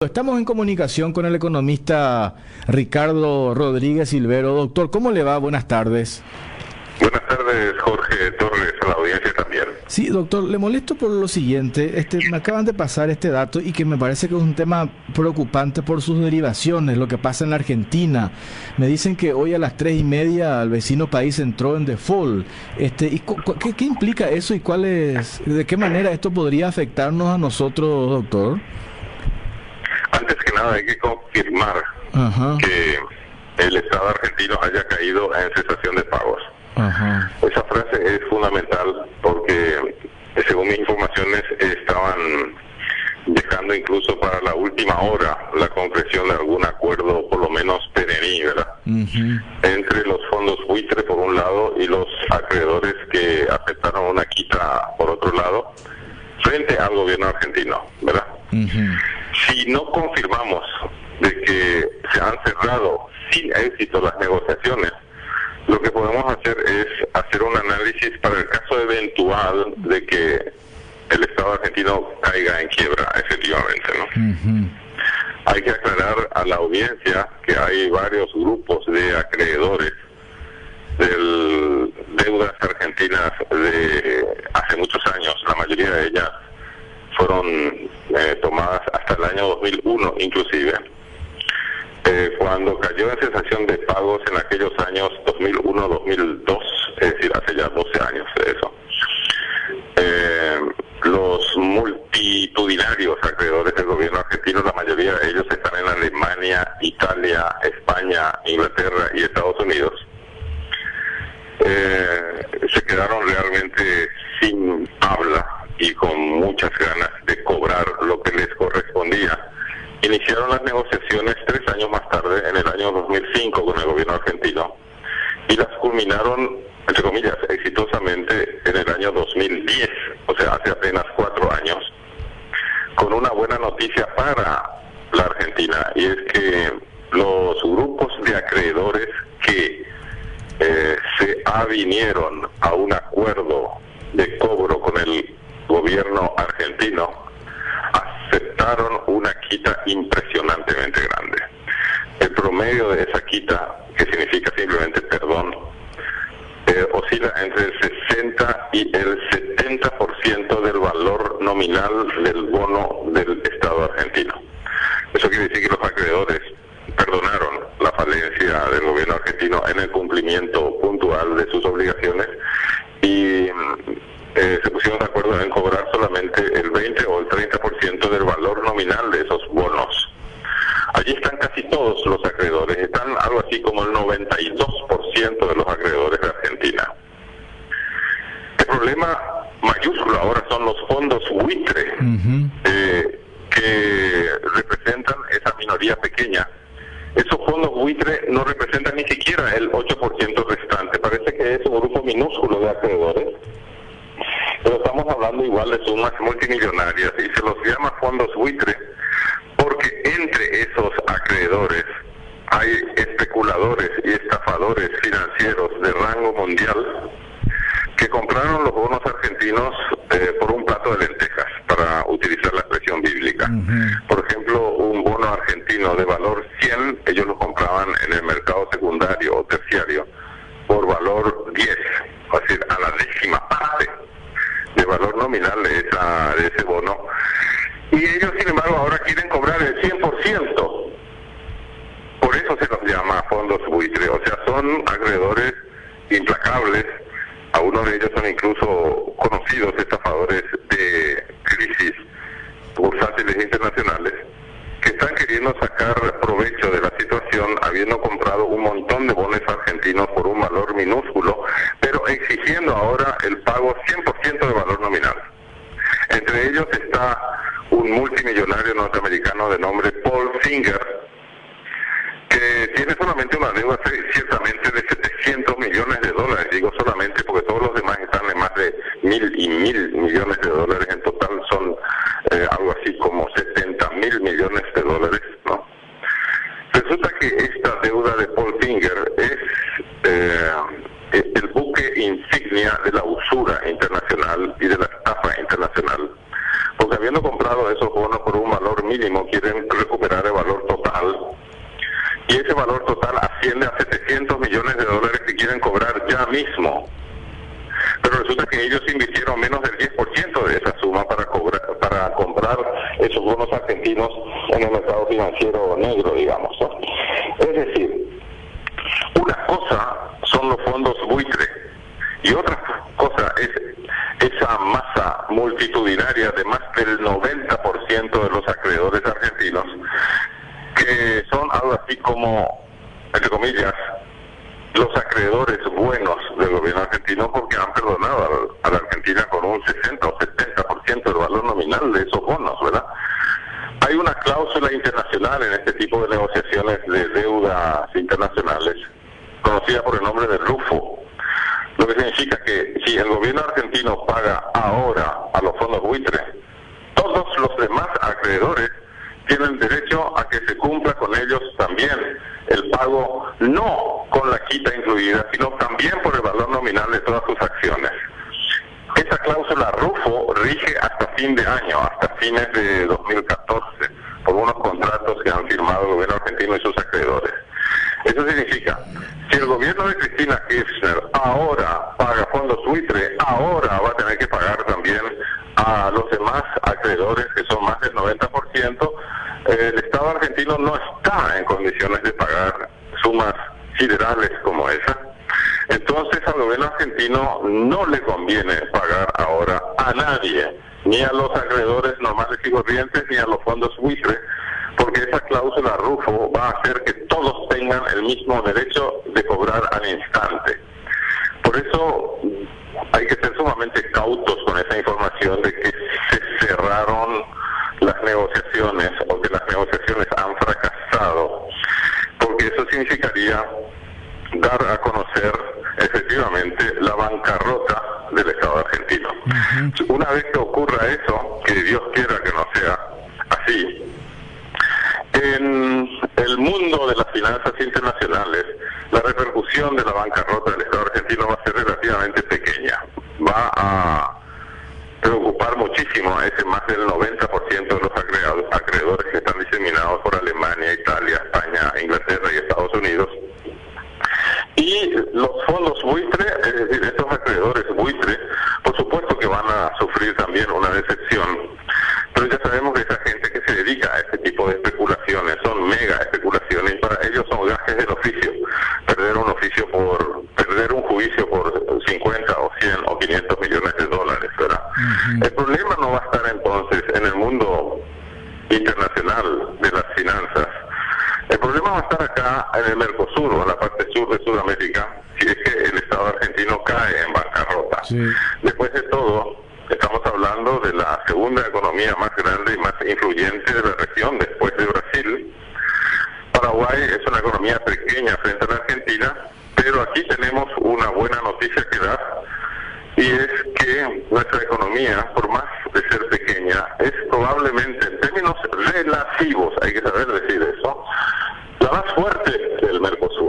Estamos en comunicación con el economista Ricardo Rodríguez Silvero. Doctor, ¿cómo le va? Buenas tardes. Buenas tardes, Jorge Torres, a la audiencia también. Sí, doctor, le molesto por lo siguiente. Me acaban de pasar este dato y que me parece que es un tema preocupante por sus derivaciones, lo que pasa en la Argentina. Me dicen que hoy a las 3:30 el vecino país entró en default. ¿Qué implica eso y de qué manera esto podría afectarnos a nosotros, doctor? Antes que nada hay que confirmar que el Estado argentino haya caído en cesación de pagos. Esa frase es fundamental porque, según mis informaciones, estaban dejando incluso para la última hora la concreción de algún acuerdo, por lo menos perení, ¿verdad? Entre los fondos buitre por un lado y los acreedores que aceptaron una quita por otro lado, frente al gobierno argentino, ¿verdad? Si no confirmamos de que se han cerrado sin éxito las negociaciones, lo que podemos hacer es hacer un análisis para el caso eventual de que el Estado argentino caiga en quiebra, efectivamente, ¿no? Hay que aclarar a la audiencia que hay varios grupos de acreedores de deudas argentinas de hace muchos años. La mayoría de ellas fueron tomadas hasta el año 2001 inclusive. Cuando cayó en cesación de pagos en aquellos años 2001-2002, es decir, hace ya 12 años de eso, los multitudinarios acreedores del gobierno argentino, la mayoría de ellos están en Alemania, Italia, España, Inglaterra y Estados Unidos, se quedaron realmente sin habla y con muchas ganas de cobrar lo que les correspondía. Iniciaron las negociaciones 3 años más tarde, en el año 2005, con el gobierno argentino, y las culminaron, entre comillas, exitosamente en el año 2010, o sea, hace apenas 4 años, con una buena noticia para la Argentina, y es que los grupos de acreedores que se avinieron a un acuerdo de cobro con el gobierno argentino aceptaron una quita impresionantemente grande. El promedio de esa quita, que significa simplemente perdón, oscila entre el 60 y el 70% del valor nominal del bono del Estado argentino. Eso quiere decir que los acreedores perdonaron la falencia del gobierno argentino en el cumplimiento puntual de sus obligaciones y se pusieron de acuerdo en cobrar solamente el 20 o el 30% del valor nominal de esos bonos. Allí están casi todos los acreedores, están algo así como el 92% de los acreedores de Argentina. El problema mayúsculo ahora son los fondos buitre, que representan esa minoría pequeña. Esos fondos buitre no representan ni siquiera el 8% restante, parece que es un grupo minúsculo de acreedores. Pero estamos hablando igual de sumas multimillonarias y se los llama fondos buitre porque entre esos acreedores hay especuladores y estafadores financieros de rango mundial que compraron los bonos argentinos por un plato de lentejas, para utilizar la expresión bíblica. Por ejemplo, un bono argentino de valor 100, ellos lo compraban en el mercado secundario o terciario por valor 10, es decir, a la décima parte de valor nominal de ese bono, y ellos sin embargo ahora quieren cobrar el 100%, por eso se los llama fondos buitre, o sea, son acreedores implacables, algunos de ellos son incluso conocidos estafadores de crisis bursátiles internacionales, que están queriendo sacar provecho de la situación habiendo comprado un montón de bonos argentinos por un valor minúsculo, pero exigiendo ahora el pago 100% de valor nominal. Entre ellos está un multimillonario norteamericano de nombre Paul Singer, que tiene solamente una deuda ciertamente de 700 millones de dólares, digo solamente porque todos los demás están en más de 1.000 millones de dólares, en total son algo así como 70.000 millones de dólares, ¿no? Resulta que esta deuda de Paul Singer es el buque insignia de la usura internacional y de la estafa internacional, porque habiendo comprado esos bonos por un valor mínimo quieren recuperar cobrar el valor total, y ese valor total asciende a $700 millones que quieren cobrar ya mismo. Pero resulta que ellos invirtieron menos del 10% de esa suma para comprar esos bonos argentinos en el mercado financiero negro, digamos, ¿no? Es decir, una cosa son los fondos buitre y otra cosa es esa masa multitudinaria de más del 90% de los acreedores argentinos, que son algo así como, entre comillas, los acreedores buenos del gobierno argentino, porque han perdonado a la Argentina con un 60 o 70% del valor nominal de esos bonos, ¿verdad? Hay una cláusula internacional en este tipo de negociaciones de deudas internacionales, conocida por el nombre de RUFO, lo que significa que si el gobierno argentino paga ahora a los fondos buitres, todos los demás acreedores tienen derecho a que se cumpla con ellos también el pago, no con la quita incluida, sino también por el valor nominal de todas sus acciones. Esta cláusula RUFO rige hasta fin de año, hasta fines de 2014, por unos contratos que han firmado el gobierno argentino y sus acreedores. Eso significa, si el gobierno de Cristina Kirchner ahora paga fondos buitre, ahora va a tener que pagar también a los demás acreedores, que son más del 90%, el Estado argentino no está en condiciones de pagar sumas siderales como esa. Entonces al gobierno argentino no le conviene pagar ahora a nadie, ni a los acreedores normales y corrientes, ni a los fondos buitre, porque esa cláusula RUFO va a hacer que todos tengan el mismo derecho de cobrar al instante. Por eso hay que ser sumamente cautos con esa información de que se cerraron las negociaciones o que las negociaciones han fracasado, porque eso significaría dar a conocer efectivamente la bancarrota del Estado argentino. Una vez que ocurra eso, que Dios quiera que no sea así, en el mundo de las finanzas internacionales, la repercusión de la bancarrota del Estado argentino va a ser relativamente pequeña. Va a preocupar muchísimo a ese más del 90% de los acreedores que están diseminados por Alemania, Italia, España, Inglaterra y Estados Unidos. Y los fondos buitre, es decir, estos acreedores buitre, por supuesto que van a sufrir también una decepción. Pero ya sabemos que esa gente que se dedica a este tipo de especulaciones son mega especulaciones, y para ellos son gajes del oficio. Perder un juicio por 50 o 100 o 500 millones de dólares, ¿verdad? El problema no va a estar entonces en el mundo internacional de las finanzas. El problema va a estar acá en el Mercosur, o en la parte sur de Sudamérica, si es que el Estado argentino cae en bancarrota. Sí. Después de todo, estamos hablando de la segunda economía más grande y más influyente de la región, después de Brasil. Paraguay es una economía pequeña frente a la Argentina, pero aquí tenemos una buena noticia que dar, y es que nuestra economía, por más de ser pequeña, es probablemente, en términos relativos, hay que saber decir eso, la más fuerte